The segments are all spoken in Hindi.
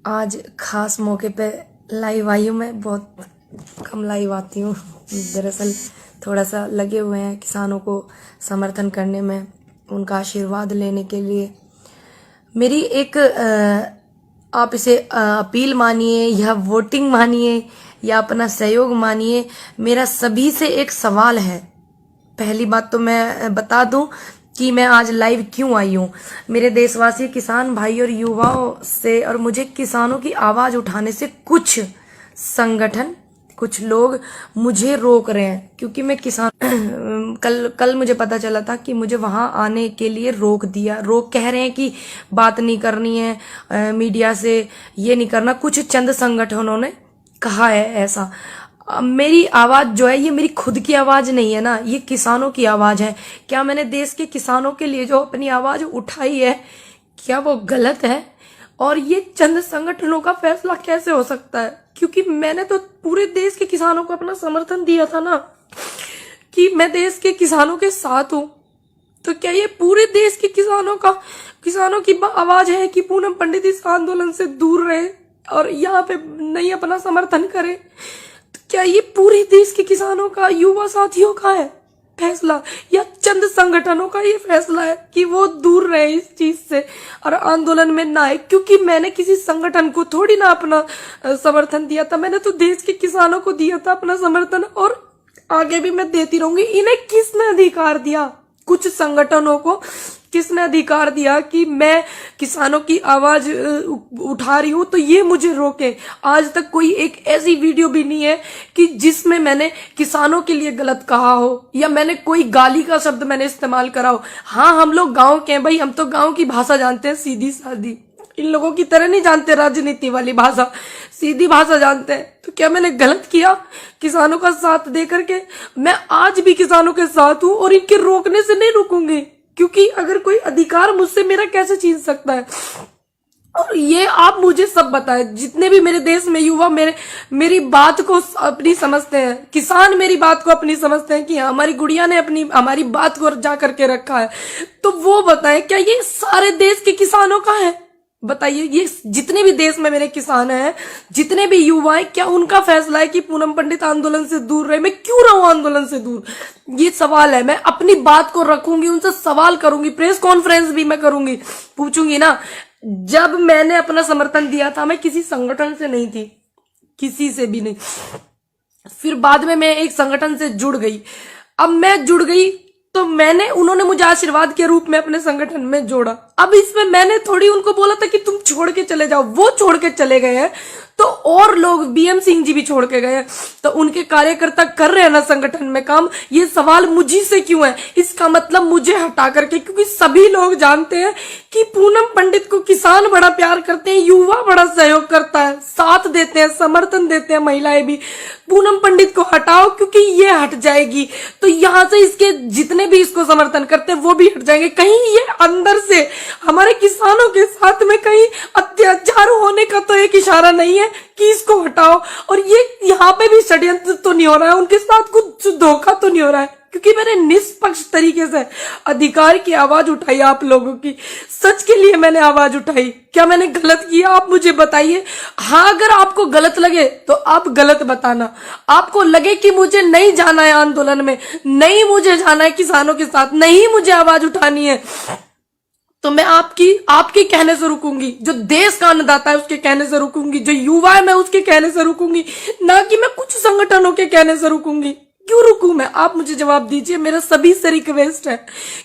आज खास मौके पे लाइव आई हूँ। मैं बहुत कम लाइव आती हूँ। दरअसल थोड़ा सा लगे हुए हैं किसानों को समर्थन करने में, उनका आशीर्वाद लेने के लिए। मेरी एक आप इसे अपील मानिए या वोटिंग मानिए या अपना सहयोग मानिए, मेरा सभी से एक सवाल है। पहली बात तो मैं बता दूं कि मैं आज लाइव क्यों आई हूँ। मेरे देशवासी किसान भाई और युवाओं से और मुझे किसानों की आवाज उठाने से कुछ संगठन, कुछ लोग मुझे रोक रहे हैं, क्योंकि मैं किसान कल मुझे पता चला था कि मुझे वहां आने के लिए रोक कह रहे हैं कि बात नहीं करनी है मीडिया से, ये नहीं करना। कुछ चंद संगठनों ने कहा है ऐसा। मेरी आवाज जो है ये मेरी खुद की आवाज नहीं है ना, ये किसानों की आवाज है। क्या मैंने देश के किसानों के लिए जो अपनी आवाज उठाई है, क्या वो गलत है? और ये चंद संगठनों का फैसला कैसे हो सकता है? क्योंकि मैंने तो पूरे देश के किसानों को अपना समर्थन दिया था ना, कि मैं देश के किसानों के साथ हूं। तो क्या ये पूरे देश के किसानों की आवाज है कि पूनम पंडित इस आंदोलन से दूर रहे और यहाँ पे नहीं अपना समर्थन करे? तो क्या ये पूरे देश के किसानों का, युवा साथियों का है फैसला, या चंद संगठनों का ये फैसला है कि वो दूर रहे इस चीज से और आंदोलन में ना आए? क्योंकि मैंने किसी संगठन को थोड़ी ना अपना समर्थन दिया था, मैंने तो देश के किसानों को दिया था अपना समर्थन, और आगे भी मैं देती रहूंगी। इन्हें किसने अधिकार दिया, कुछ संगठनों को किसने अधिकार दिया कि मैं किसानों की आवाज उठा रही हूं तो ये मुझे रोके? आज तक कोई एक ऐसी वीडियो भी नहीं है कि जिसमें मैंने किसानों के लिए गलत कहा हो या मैंने कोई गाली का शब्द मैंने इस्तेमाल करा हो। हाँ, हम लोग गांव के हैं भाई, हम तो गांव की भाषा जानते हैं, सीधी सादी। इन लोगों की तरह नहीं जानते राजनीति वाली भाषा, सीधी भाषा जानते हैं। तो क्या मैंने गलत किया किसानों का साथ दे करके? मैं आज भी किसानों के साथ हूं और इनके रोकने से नहीं रुकूंगी, क्योंकि अगर कोई अधिकार मुझसे मेरा कैसे छीन सकता है? और ये आप मुझे सब बताएं, जितने भी मेरे देश में युवा मेरी बात को अपनी समझते हैं, किसान मेरी बात को अपनी समझते हैं कि हमारी गुड़िया ने हमारी बात को जा करके रखा है, तो वो बताएं क्या ये सारे देश के किसानों का है? बताइए, ये जितने भी देश में मेरे किसान हैं, जितने भी युवा हैं, क्या उनका फैसला है कि पूनम पंडित आंदोलन से दूर रहे? मैं क्यों रहूं आंदोलन से दूर? ये सवाल है। मैं अपनी बात को रखूंगी, उनसे सवाल करूंगी, प्रेस कॉन्फ्रेंस भी मैं करूंगी, पूछूंगी ना। जब मैंने अपना समर्थन दिया था, मैं किसी संगठन से नहीं थी, किसी से भी नहीं। फिर बाद में मैं एक संगठन से जुड़ गई। अब मैं जुड़ गई तो उन्होंने मुझे आशीर्वाद के रूप में अपने संगठन में जोड़ा। अब इसमें मैंने थोड़ी उनको बोला था कि तुम छोड़ के चले जाओ, वो छोड़ के चले गए हैं, तो और लोग, बीएम सिंह जी भी छोड़ के गए हैं, तो उनके कार्यकर्ता कर रहे हैं ना संगठन में काम। ये सवाल मुझी से क्यों है? इसका मतलब मुझे हटा करके, क्योंकि सभी लोग जानते हैं कि पूनम पंडित को किसान बड़ा प्यार करते हैं, युवा बड़ा सहयोग करता है, साथ देते हैं, समर्थन देते हैं, महिलाएं भी। पूनम पंडित को हटाओ, क्योंकि ये हट जाएगी तो यहाँ से इसके जितने भी इसको समर्थन करते हैं वो भी हट जाएंगे। कहीं ये अंदर से हमारे किसानों के साथ में कहीं अत्याचार होने का तो एक इशारा नहीं है कि इसको हटाओ? और ये यहाँ पे भी षड्यंत्र तो नहीं हो रहा है, उनके साथ कुछ धोखा तो नहीं हो रहा है? क्योंकि मैंने निष्पक्ष तरीके से अधिकार की आवाज उठाई, आप लोगों की सच के लिए मैंने आवाज उठाई। क्या मैंने गलत किया? आप मुझे बताइए। हाँ, अगर आपको गलत लगे तो आप गलत बताना। आपको लगे कि मुझे नहीं जाना है आंदोलन में, नहीं मुझे जाना है किसानों के साथ, नहीं मुझे आवाज उठानी है, तो मैं आपके कहने से रुकूंगी। जो देश का अन्नदाता है उसके कहने से रुकूंगी, जो युवा है मैं उसके कहने से रुकूंगी, ना कि मैं कुछ संगठनों के कहने से रुकूंगी। क्यों रुकूं मैं? आप मुझे जवाब दीजिए। मेरा सभी से रिक्वेस्ट है,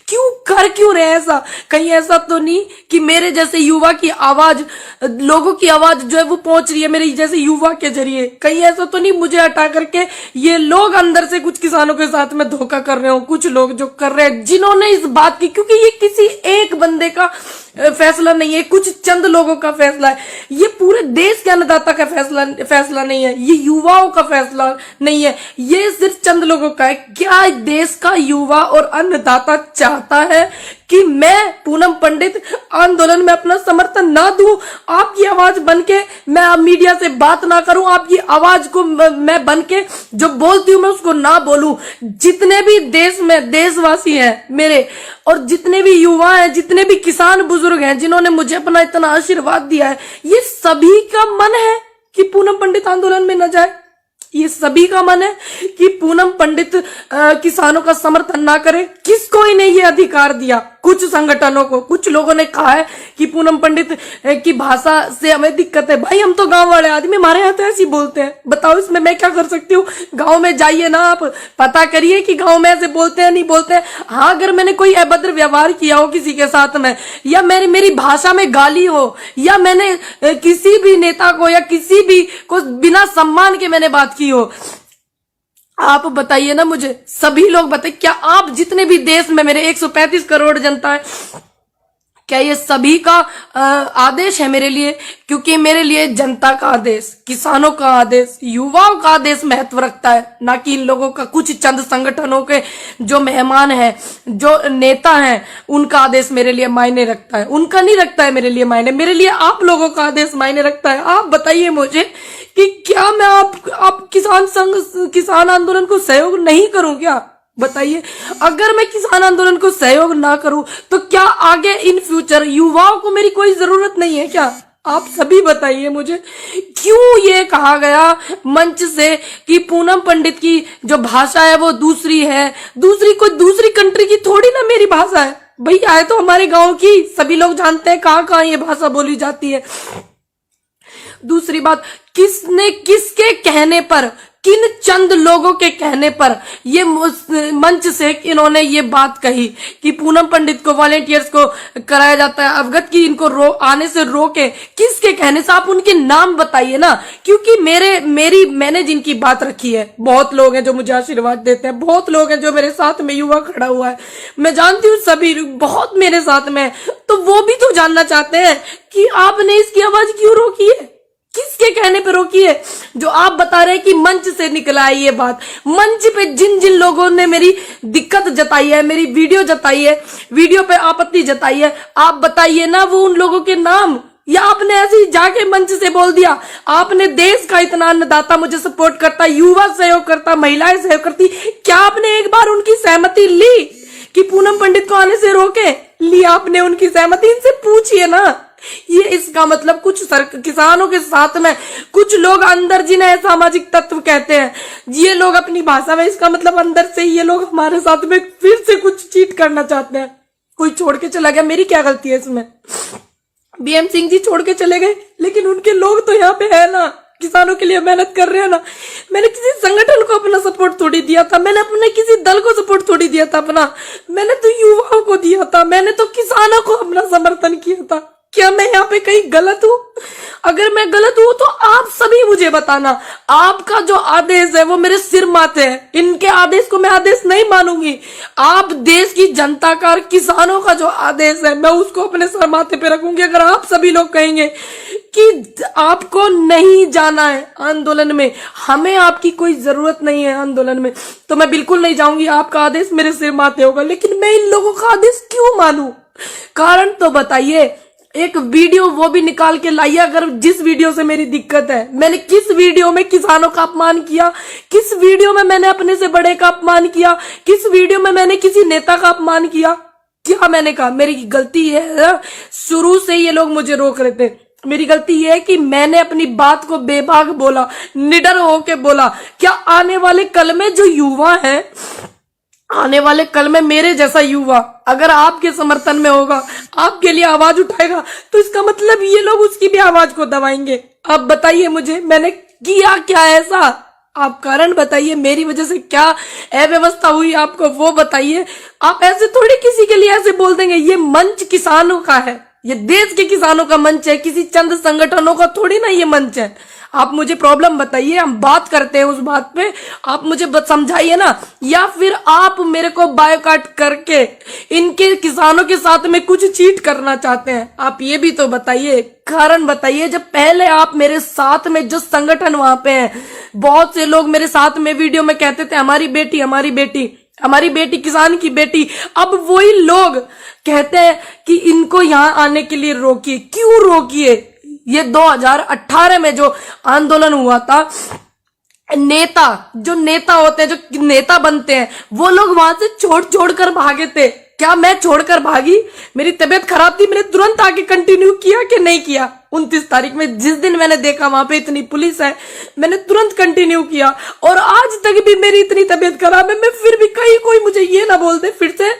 क्यों रहे ऐसा? कहीं ऐसा तो नहीं कि मेरे जैसे युवा की आवाज, लोगों की आवाज जो है वो पहुंच रही है मेरे जैसे युवा के जरिए? कहीं ऐसा तो नहीं मुझे हटा करके ये लोग अंदर से कुछ किसानों के साथ में धोखा कर रहे हो? कुछ लोग जो कर रहे हैं, जिन्होंने इस बात की, क्योंकि ये किसी एक बंदे का फैसला नहीं है, कुछ चंद लोगों का फैसला है, ये पूरे देश के अन्नदाता का फैसला नहीं है, ये युवाओं का फैसला नहीं है, ये सिर्फ चंद लोगों का है। क्या देश का युवा और अन्नदाता चाहता है कि मैं पूनम पंडित आंदोलन में अपना समर्थन ना दूं, आपकी आवाज बनके मैं अब मीडिया से बात ना करूं, आपकी आवाज को मैं बनके जो बोलती हूं मैं उसको ना बोलूं। जितने भी देश में देशवासी हैं मेरे, और जितने भी युवा हैं, जितने भी किसान बुजुर्ग हैं जिन्होंने मुझे अपना इतना आशीर्वाद दिया है, ये सभी का मन है कि पूनम पंडित आंदोलन में न जाए। ये सभी का मन है कि पूनम पंडित किसानों का समर्थन ना करे। किसको इन्हें ये अधिकार दिया? कुछ संगठनों को। कुछ लोगों ने कहा है कि पूनम पंडित की भाषा से हमें दिक्कत है। भाई हम तो गांव वाले आदमी, हमारे यहाँ तो ऐसे ही बोलते हैं। बताओ इसमें मैं क्या कर सकती हूँ? गांव में जाइए ना, आप पता करिए कि गांव में ऐसे बोलते हैं नहीं बोलते हैं। हाँ, अगर मैंने कोई अभद्र व्यवहार किया हो किसी के साथ में, या मेरी भाषा में गाली हो, या मैंने किसी भी नेता को या किसी भी को बिना सम्मान के मैंने बात की हो, आप बताइए ना मुझे। सभी लोग बताइए, क्या आप जितने भी देश में मेरे 135 करोड़ जनता है, क्या ये सभी का आदेश है मेरे लिए? क्योंकि मेरे लिए जनता का आदेश, किसानों का आदेश, युवाओं का आदेश महत्व रखता है, ना कि इन लोगों का कुछ चंद संगठनों के जो मेहमान हैं, जो नेता हैं, उनका आदेश मेरे लिए मायने रखता है। उनका नहीं रखता है मेरे लिए मायने, मेरे लिए आप लोगों का आदेश मायने रखता है। आप बताइए मुझे कि क्या मैं आप किसान आंदोलन को सहयोग नहीं करूं क्या? बताइए, अगर मैं किसान आंदोलन को सहयोग ना करूं तो क्या आगे इन फ्यूचर युवाओं को मेरी कोई जरूरत नहीं है क्या? आप सभी बताइए मुझे। क्यों ये कहा गया मंच से कि पूनम पंडित की जो भाषा है वो दूसरी है, कोई दूसरी कंट्री की थोड़ी ना मेरी भाषा है। भैया है तो हमारे गांव की, सभी लोग जानते हैं कहाँ कहाँ ये भाषा बोली जाती है। दूसरी बात, किसने किसके कहने पर, किन चंद लोगों के कहने पर ये मंच से इन्होंने ये बात कही कि पूनम पंडित को, वॉलेंटियर्स को कराया जाता है अवगत की इनको आने से रोके? किसके कहने से? आप उनके नाम बताइए ना। क्योंकि मैंने जिनकी बात रखी है, बहुत लोग हैं जो मुझे आशीर्वाद देते हैं, बहुत लोग हैं जो मेरे साथ में युवा खड़ा हुआ है, मैं जानती हूँ सभी बहुत मेरे साथ में, तो वो भी तो जानना चाहते हैं कि आपने इसकी आवाज क्यों रोकी है, किसके कहने पे रोकी है? जो आप बता रहे हैं कि मंच से निकला है ये बात, मंच पे जिन जिन लोगों ने मेरी दिक्कत जताई है, मेरी वीडियो जताई है, वीडियो पे आपत्ति जताई है, आप बताइए ना वो उन लोगों के नाम। या आपने ऐसे ही जाके मंच से बोल दिया? आपने देश का इतना अन्नदाता मुझे सपोर्ट करता, युवा सहयोग करता, महिलाएं सहयोग करती, क्या आपने एक बार उनकी सहमति ली कि पूनम पंडित को आने से रोके? लिया आपने उनकी सहमति? इनसे पूछिए ना। ये इसका मतलब कुछ किसानों के साथ में कुछ लोग अंदर, जिन्हें सामाजिक तत्व कहते हैं, ये लोग अपनी भाषा में, इसका मतलब अंदर से ये लोग हमारे साथ में फिर से कुछ चीट करना चाहते हैं। कोई छोड़ के चला गया, मेरी क्या गलती है इसमें? बीएम सिंह जी छोड़ के चले गए, लेकिन उनके लोग तो यहाँ पे है ना, किसानों के लिए मेहनत कर रहे हैं ना। मैंने किसी संगठन को अपना सपोर्ट थोड़ी दिया था, मैंने अपने किसी दल को सपोर्ट थोड़ी दिया था अपना, मैंने तो युवाओं को दिया था, मैंने तो किसानों को अपना समर्थन किया था। क्या मैं यहाँ पे कहीं गलत हूँ? अगर मैं गलत हूँ तो आप सभी मुझे बताना। आपका जो आदेश है वो मेरे सिर माथे है, इनके आदेश को मैं आदेश नहीं मानूंगी। आप देश की जनता का, किसानों का जो आदेश है मैं उसको अपने सर माथे पे रखूंगी। अगर आप सभी लोग कहेंगे कि आपको नहीं जाना है आंदोलन में, हमें आपकी कोई जरूरत नहीं है आंदोलन में, तो मैं बिल्कुल नहीं जाऊंगी। आपका आदेश मेरे सिर माथे होगा, लेकिन मैं इन लोगों का आदेश क्यों मानूं? कारण तो बताइए। एक वीडियो वो भी निकाल के लाइए, अगर जिस वीडियो से मेरी दिक्कत है। मैंने किस वीडियो में किसानों का अपमान किया? किस वीडियो में मैंने अपने से बड़े का अपमान किया? किस वीडियो में मैंने किसी नेता का अपमान किया? क्या मैंने कहा? मेरी गलती है, शुरू से ये लोग मुझे रोक रहे थे। मेरी गलती ये है कि मैंने अपनी बात को बेबाक बोला, निडर होके बोला। क्या आने वाले कल में जो युवा है, आने वाले कल में मेरे जैसा युवा अगर आपके समर्थन में होगा, आपके लिए आवाज उठाएगा, तो इसका मतलब ये लोग उसकी भी आवाज को दबाएंगे। अब बताइए मुझे, मैंने किया क्या ऐसा? आप कारण बताइए, मेरी वजह से क्या अव्यवस्था हुई आपको वो बताइए। आप ऐसे थोड़ी किसी के लिए ऐसे बोल देंगे। ये मंच किसानों का है, ये देश के किसानों का मंच है, किसी चंद संगठनों का थोड़ी ना ये मंच है। आप मुझे प्रॉब्लम बताइए, हम बात करते हैं उस बात पे, आप मुझे समझाइए ना। या फिर आप मेरे को बायोकाट करके इनके किसानों के साथ में कुछ चीट करना चाहते हैं? आप ये भी तो बताइए, कारण बताइए। जब पहले आप मेरे साथ में जो संगठन वहां पे हैं, बहुत से लोग मेरे साथ में वीडियो में कहते थे हमारी बेटी हमारी बेटी, हमारी बेटी, किसान की बेटी। अब वही लोग कहते हैं कि इनको यहाँ आने के लिए रोकिए। क्यों रोकिए? ये 2018 में जो आंदोलन हुआ था, नेता, जो नेता होते हैं, जो नेता बनते हैं, वो लोग वहां से छोड़ कर भागे थे। क्या मैं छोड़कर भागी? मेरी तबीयत खराब थी, मैंने तुरंत आके कंटिन्यू किया कि नहीं किया? 29 तारीख में जिस दिन मैंने देखा वहां पे इतनी पुलिस है, मैंने तुरंत कंटिन्यू किया। और आज तक भी मेरी इतनी तबीयत खराब है, मैं फिर भी कहीं कोई मुझे ये ना बोल दे फिर से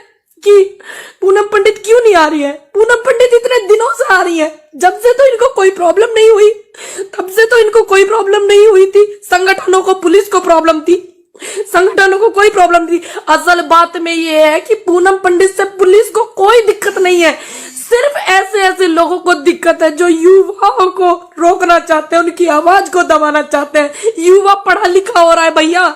कि पूनम पंडित क्यों नहीं आ रही है। पूनम पंडित इतने दिनों से आ रही है, जब से तो इनको कोई प्रॉब्लम नहीं हुई, तब से तो इनको कोई प्रॉब्लम नहीं हुई थी। संगठनों को, पुलिस को प्रॉब्लम थी, संगठनों को कोई प्रॉब्लम थी। असल बात में ये है कि पूनम पंडित से पुलिस को कोई दिक्कत नहीं है, सिर्फ ऐसे ऐसे लोगों को दिक्कत है जो युवाओं को रोकना चाहते हैं, उनकी आवाज को दबाना चाहते हैं। युवा पढ़ा लिखा हो रहा है भैया,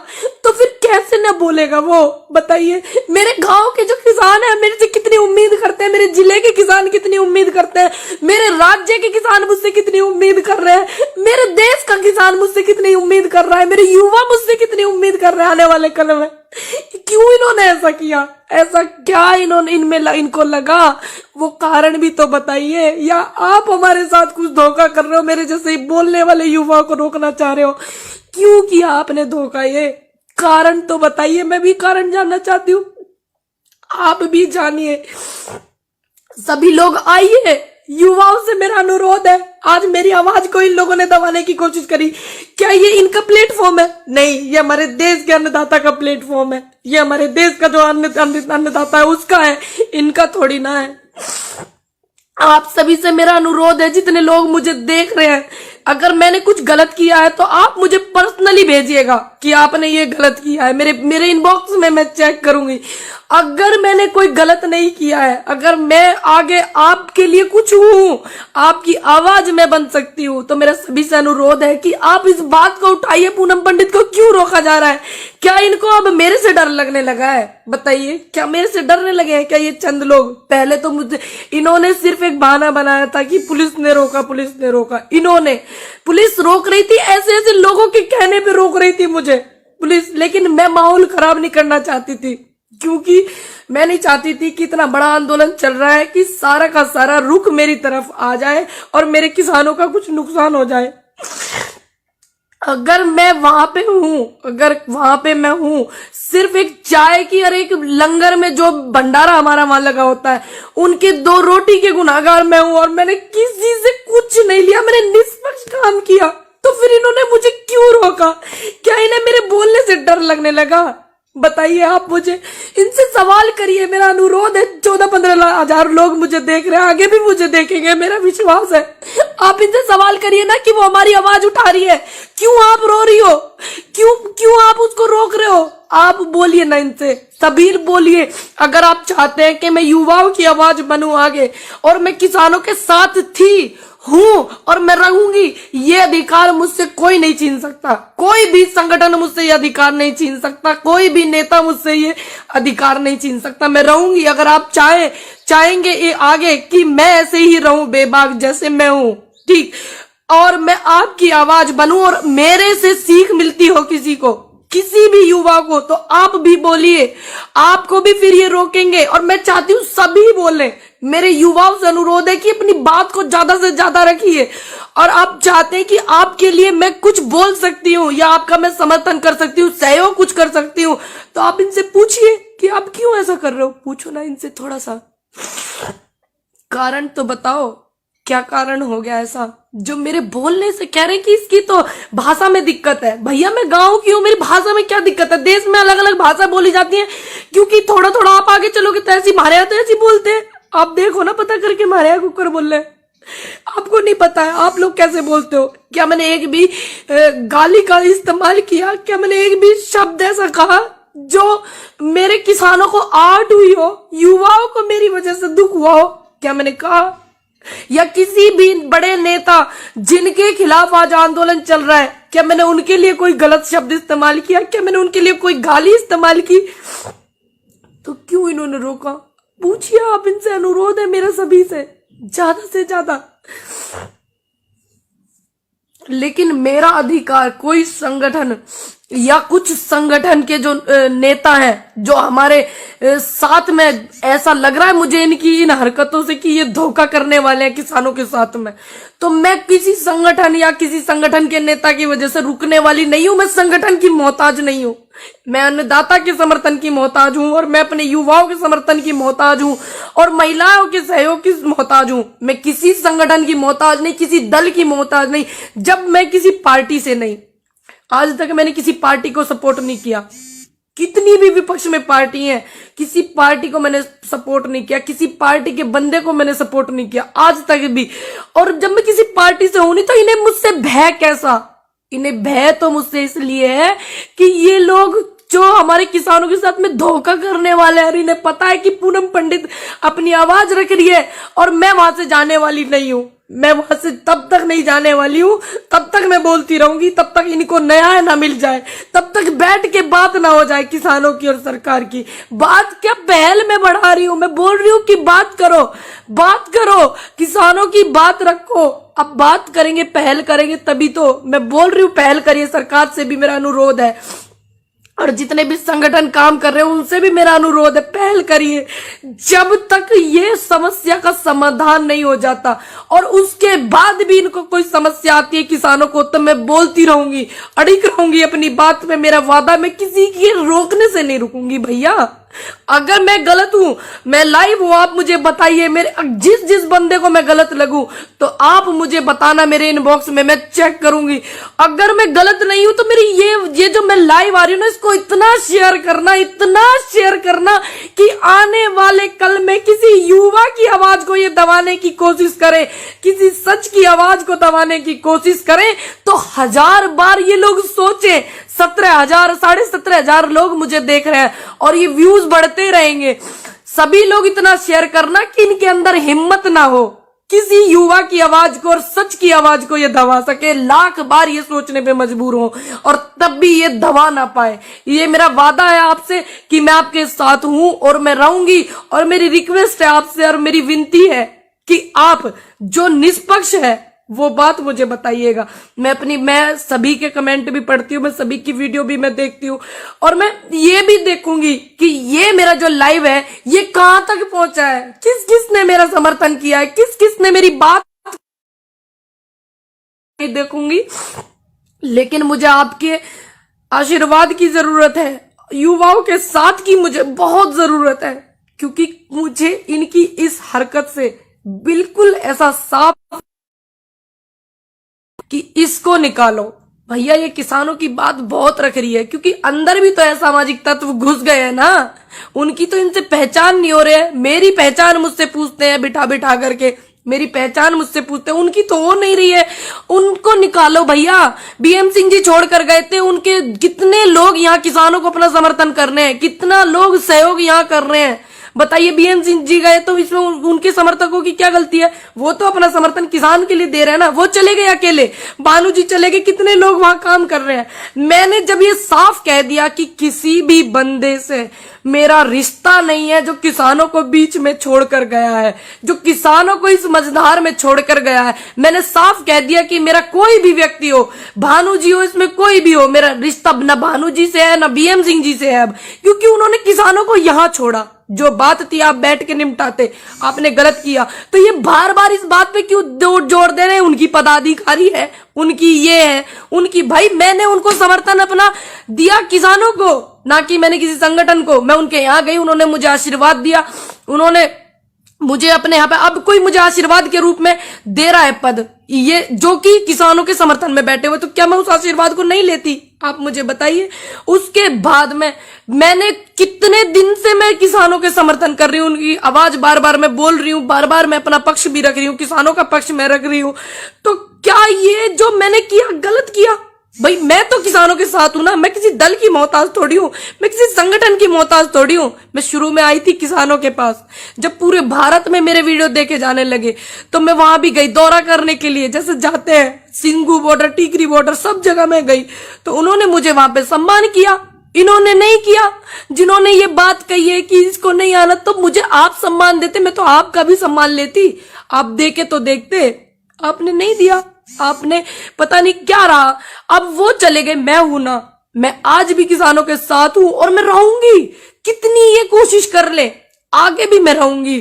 तो फिर कैसे न बोलेगा वो? बताइए। मेरे गांव के जो किसान है मेरे से कितनी उम्मीद करते हैं, मेरे जिले के किसान कितनी उम्मीद करते हैं, मेरे राज्य के किसान मुझसे कितनी उम्मीद कर रहे हैं, मेरे देश का किसान मुझसे कितनी उम्मीद कर रहा है, मेरे युवा मुझसे कितनी उम्मीद कर रहे हैं आने वाले कल में। क्यों इन्होंने ऐसा किया? ऐसा क्या इनको लगा? वो कारण भी तो बताइए। या आप हमारे साथ कुछ धोखा कर रहे हो, मेरे जैसे बोलने वाले युवाओं को रोकना चाह रहे हो? क्यों किया आपने धोखा? ये कारण तो बताइए, मैं भी कारण जानना चाहती हूँ, आप भी जानिए। सभी लोग आइए, युवाओं से मेरा अनुरोध है। आज मेरी आवाज को इन लोगों ने दबाने की कोशिश करी, क्या ये इनका प्लेटफॉर्म है? नहीं, ये हमारे देश के अन्नदाता का प्लेटफॉर्म है, ये हमारे देश का जो अन्नदाता है उसका है, इनका थोड़ी ना है। आप सभी से मेरा अनुरोध है, जितने लोग मुझे देख रहे हैं, अगर मैंने कुछ गलत किया है तो आप मुझे पर्सनली भेजिएगा कि आपने ये गलत किया है। मेरे इनबॉक्स में मैं चेक करूंगी। अगर मैंने कोई गलत नहीं किया है, अगर मैं आगे आपके लिए कुछ हूं, आपकी आवाज में बन सकती हूं, तो मेरा सभी से अनुरोध है कि आप इस बात को उठाइए। पूनम पंडित को क्यों रोका जा रहा है? क्या इनको अब मेरे से डर लगने लगा है? बताइए, क्या मेरे से डरने लगे हैं क्या ये चंद लोग? पहले तो मुझे इन्होंने सिर्फ एक बहाना बनाया था कि पुलिस ने रोका, पुलिस ने रोका। इन्होंने, पुलिस रोक रही थी, ऐसे ऐसे लोगों के कहने पे रोक रही थी मुझे पुलिस, लेकिन मैं माहौल खराब नहीं करना चाहती थी, क्योंकि मैं नहीं चाहती थी कि इतना बड़ा आंदोलन चल रहा है कि सारा का सारा रुख मेरी तरफ आ जाए और मेरे किसानों का कुछ नुकसान हो जाए। अगर मैं वहां पे हूं, अगर वहां पे मैं हूं सिर्फ एक चाय की और एक लंगर में जो भंडारा हमारा वहां लगा होता है, उनके 2 रोटी के गुनाहगार मैं हूं, और मैंने किसी से कुछ नहीं लिया, मैंने निष्पक्ष काम किया, तो फिर इन्होंने मुझे क्यों रोका? क्या इन्हें मेरे बोलने से डर लगने लगा? बताइए आप मुझे, इनसे सवाल करिए। मेरा अनुरोध है, 14-15 हजार लोग मुझे देख रहे हैं, आगे भी मुझे देखेंगे, मेरा विश्वास है। आप इनसे सवाल करिए ना कि वो हमारी आवाज उठा रही है, क्यों आप रो रही हो? क्यों आप उसको रोक रहे हो? आप बोलिए ना इनसे, सबीर बोलिए। अगर आप चाहते हैं कि मैं युवाओं की आवाज बनूं आगे, और मैं किसानों के साथ थी, हूं और मैं रहूंगी, ये अधिकार मुझसे कोई नहीं छीन सकता, कोई भी संगठन मुझसे ये अधिकार नहीं छीन सकता, कोई भी नेता मुझसे ये अधिकार नहीं छीन सकता। मैं रहूंगी। अगर आप चाहेंगे ये आगे कि मैं ऐसे ही रहूं बेबाक जैसे मैं हूं, ठीक, और मैं आपकी आवाज बनूं और मेरे से सीख मिलती हो किसी को, किसी भी युवा को, तो आप भी बोलिए, आपको भी फिर ये रोकेंगे। और मैं चाहती हूं सभी बोले। मेरे युवाओं से अनुरोध है कि अपनी बात को ज्यादा से ज्यादा रखिए, और आप चाहते हैं कि आपके लिए मैं कुछ बोल सकती हूँ या आपका मैं समर्थन कर सकती हूँ, सहयोग कुछ कर सकती हूँ, तो आप इनसे पूछिए कि आप क्यों ऐसा कर रहे हो। पूछो ना इनसे, थोड़ा सा कारण तो बताओ, क्या कारण हो गया ऐसा जो मेरे बोलने से कह रहे कि इसकी तो भाषा में दिक्कत है? भैया मैं गांव की हूँ, मेरी भाषा में क्या दिक्कत है? देश में अलग अलग भाषा बोली जाती है, क्योंकि थोड़ा थोड़ा आप आगे चलोगे तो ऐसी, हमारे यहाँ तो ऐसी बोलते हैं। आप देखो ना, पता करके, हमारे यहाँ कुकर बोल रहे हैं, आपको नहीं पता है आप लोग कैसे बोलते हो? क्या मैंने एक भी गाली का इस्तेमाल किया? क्या मैंने एक भी शब्द ऐसा कहा जो मेरे किसानों को आहट हुई हो, युवाओं को मेरी वजह से दुख हुआ हो? क्या मैंने कहा? या किसी भी बड़े नेता जिनके खिलाफ आज आंदोलन चल रहा है, क्या मैंने उनके लिए कोई गलत शब्द इस्तेमाल किया? क्या मैंने उनके लिए कोई गाली इस्तेमाल की? तो क्यों इन्होंने रोका? पूछिए आप इनसे, अनुरोध है मेरा सभी से ज्यादा। लेकिन मेरा अधिकार कोई संगठन या कुछ संगठन के जो नेता हैं, जो हमारे साथ में, ऐसा लग रहा है मुझे इनकी इन हरकतों से कि ये धोखा करने वाले हैं किसानों के साथ में, तो मैं किसी संगठन या किसी संगठन के नेता की वजह से रुकने वाली नहीं हूं। मैं संगठन की मोहताज नहीं हूं, मैं अन्नदाता के समर्थन की मोहताज हूं, और मैं अपने युवाओं के समर्थन की मोहताज हूं, और महिलाओं के सहयोग की मोहताज हूं। मैं किसी संगठन की मोहताज नहीं, किसी दल की मोहताज नहीं। जब मैं किसी पार्टी से नहीं, आज तक मैंने किसी पार्टी को सपोर्ट नहीं किया। कितनी भी विपक्ष में पार्टी है, किसी पार्टी को मैंने सपोर्ट नहीं किया, किसी पार्टी के बंदे को मैंने सपोर्ट नहीं किया आज तक भी। और जब मैं किसी पार्टी से हूं नहीं, तो इन्हें मुझसे भय कैसा? इन्हें भय तो मुझसे इसलिए है कि ये लोग जो हमारे किसानों के साथ में धोखा करने वाले हैं, इन्हें पता है कि पूनम पंडित अपनी आवाज रख रही है और मैं वहां से जाने वाली नहीं हूं। मैं वहां से तब तक नहीं जाने वाली हूं, तब तक मैं बोलती रहूंगी, तब तक इनको न्याय ना मिल जाए, तब तक बैठ के बात ना हो जाए किसानों की और सरकार की। बात क्या पहल में बढ़ा रही हूं, मैं बोल रही हूं कि बात करो, बात करो, किसानों की बात रखो। अब बात करेंगे, पहल करेंगे, तभी तो मैं बोल रही हूं पहल करिए। सरकार से भी मेरा अनुरोध है, और जितने भी संगठन काम कर रहे हैं उनसे भी मेरा अनुरोध है, पहल करिए। जब तक ये समस्या का समाधान नहीं हो जाता और उसके बाद भी इनको कोई समस्या आती है किसानों को, तो मैं बोलती रहूंगी, अड़िग रहूंगी अपनी बात में। मेरा वादा, मैं किसी के रोकने से नहीं रुकूंगी भैया। अगर मैं गलत हूं, मैं लाइव हूं, आप मुझे बताइए। मेरे जिस जिस बंदे को मैं गलत लगूं तो आप मुझे बताना मेरे इनबॉक्स में, मैं चेक करूंगी। अगर मैं गलत नहीं हूं तो मेरी ये जो मैं लाइव आ रही हूं ना, इसको इतना शेयर करना, इतना शेयर करना कि आने वाले कल में किसी युवा की आवाज को ये दबाने की कोशिश करे, किसी सच की आवाज को दबाने की कोशिश करे, तो 1000 बार ये लोग सोचे। 17,000 17,500 लोग मुझे देख रहे हैं और ये व्यूज बढ़ते रहेंगे। सभी लोग इतना शेयर करना कि इनके अंदर हिम्मत ना हो किसी युवा की आवाज को और सच की आवाज को ये दबा सके। लाख बार ये सोचने पे मजबूर हो और तब भी ये दबा ना पाए। ये मेरा वादा है आपसे कि मैं आपके साथ हूं और मैं रहूंगी। और मेरी रिक्वेस्ट है आपसे और मेरी विनती है कि आप जो निष्पक्ष है वो बात मुझे बताइएगा। मैं सभी के कमेंट भी पढ़ती हूँ, मैं सभी की वीडियो भी मैं देखती हूँ, और मैं ये भी देखूंगी कि ये मेरा जो लाइव है ये कहां तक पहुंचा है, किस किस ने मेरा समर्थन किया है, किस किस ने मेरी बात देखूंगी। लेकिन मुझे आपके आशीर्वाद की जरूरत है, युवाओं के साथ की मुझे बहुत जरूरत है, क्योंकि मुझे इनकी इस हरकत से बिल्कुल ऐसा साफ कि इसको निकालो भैया। ये किसानों की बात बहुत रख रही है, क्योंकि अंदर भी तो है सामाजिक तत्व घुस गए हैं ना, उनकी तो इनसे पहचान नहीं हो रही है। मेरी पहचान मुझसे पूछते हैं बिठा बिठा करके, मेरी पहचान मुझसे पूछते हैं, उनकी तो हो नहीं रही है। उनको निकालो भैया। बीएम सिंह जी छोड़कर गए थे, उनके कितने लोग यहाँ किसानों को अपना समर्थन कर रहे हैं, कितना लोग सहयोग यहाँ कर रहे हैं। बताइए, बीएम सिंह जी गए तो इसमें उनके समर्थकों की क्या गलती है? वो तो अपना समर्थन किसान के लिए दे रहे हैं ना। वो चले गए अकेले, बानू जी चले गए, कितने लोग वहां काम कर रहे हैं। मैंने जब ये साफ कह दिया कि किसी भी बंदे से मेरा रिश्ता नहीं है जो किसानों को बीच में छोड़कर गया है, जो किसानों को इस मझधार में छोड़कर गया है, मैंने साफ कह दिया कि मेरा कोई भी व्यक्ति हो, भानु जी हो, इसमें कोई भी हो, मेरा रिश्ता न भानु जी से है न बीएम सिंह जी से है अब, क्योंकि उन्होंने किसानों को यहां छोड़ा। जो बात थी आप बैठ के निपटाते, आपने गलत किया। तो ये बार बार इस बात पे क्यों जोर दे रहे हैं? उनकी पदाधिकारी है, उनकी ये है, उनकी, भाई मैंने उनको समर्थन अपना दिया किसानों को, ना कि मैंने किसी संगठन को। मैं उनके यहाँ गई, उन्होंने मुझे आशीर्वाद दिया, उन्होंने मुझे अपने यहाँ पे, अब कोई मुझे आशीर्वाद के रूप में दे रहा है पद, ये जो कि किसानों के समर्थन में बैठे हुए, तो क्या मैं उस आशीर्वाद को नहीं लेती? आप मुझे बताइए। उसके बाद मैंने कितने दिन से मैं किसानों के समर्थन कर रही हूँ, उनकी आवाज बार बार मैं बोल रही हूँ, बार बार मैं अपना पक्ष भी रख रही हूँ, किसानों का पक्ष मैं रख रही हूँ। तो क्या ये जो मैंने किया गलत किया? भाई मैं तो किसानों के साथ हूं ना, मैं किसी दल की मोहताज थोड़ी हूं, मैं किसी संगठन की मोहताज थोड़ी हूं। मैं शुरू में आई थी किसानों के पास, जब पूरे भारत में मेरे वीडियो देखे जाने लगे तो मैं वहां भी गई दौरा करने के लिए, जैसे जाते हैं सिंगू बॉर्डर, टीकरी बॉर्डर, सब जगह मैं गई। तो उन्होंने मुझे वहां पे सम्मान किया, इन्होंने नहीं किया। जिन्होंने ये बात कही है कि इसको नहीं आना, तो मुझे आप सम्मान देते, मैं तो आपका भी सम्मान लेती। आप देखे तो देखते, आपने नहीं दिया, आपने पता नहीं क्या रहा। अब वो चले गए, मैं हूं ना, मैं आज भी किसानों के साथ हूं और मैं रहूंगी। कितनी ये कोशिश कर ले, आगे भी मैं रहूंगी।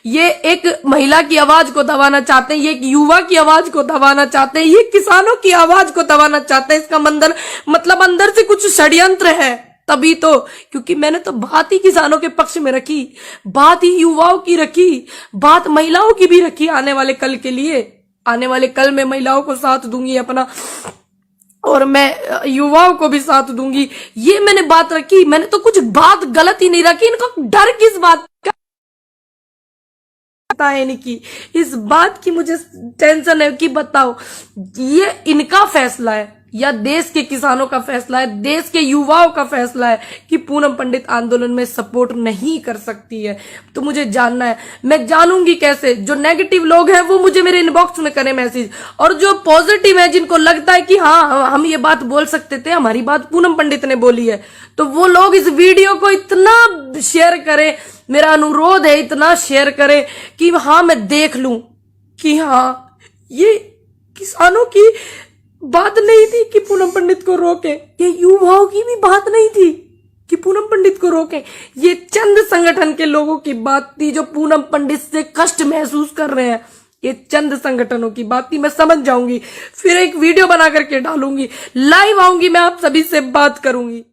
ये एक महिला की आवाज को दबाना चाहते हैं, ये एक युवा की आवाज को दबाना चाहते हैं, ये किसानों की आवाज को दबाना चाहते हैं। इसका मतलब अंदर से कुछ षड्यंत्र है। तभी तो, क्योंकि मैंने तो बात ही किसानों के पक्ष में रखी, बात ही युवाओं की रखी, बात महिलाओं की भी रखी। आने वाले कल के लिए, आने वाले कल में महिलाओं को साथ दूंगी अपना, और मैं युवाओं को भी साथ दूंगी। ये मैंने बात रखी, मैंने तो कुछ बात गलत ही नहीं रखी। इनको डर किस बात का है नहीं की, इस बात की मुझे टेंशन है कि बताओ ये इनका फैसला है या देश के किसानों का फैसला है, देश के युवाओं का फैसला है कि पूनम पंडित आंदोलन में सपोर्ट नहीं कर सकती है। तो मुझे जानना है, मैं जानूंगी कैसे? जो नेगेटिव लोग हैं वो मुझे मेरे इनबॉक्स में करें मैसेज, और जो पॉजिटिव है, जिनको लगता है कि हाँ हम ये बात बोल सकते थे, हमारी बात पूनम पंडित ने बोली है, तो वो लोग इस वीडियो को इतना शेयर करें। मेरा अनुरोध है, इतना शेयर करें कि हाँ मैं देख लूं कि हाँ ये किसानों की बात नहीं थी कि पूनम पंडित को रोके, ये युवाओं की भी बात नहीं थी कि पूनम पंडित को रोके, ये चंद संगठन के लोगों की बात थी जो पूनम पंडित से कष्ट महसूस कर रहे हैं। ये चंद संगठनों की बात थी। मैं समझ जाऊंगी, फिर एक वीडियो बना करके डालूंगी, लाइव आऊंगी, मैं आप सभी से बात करूंगी।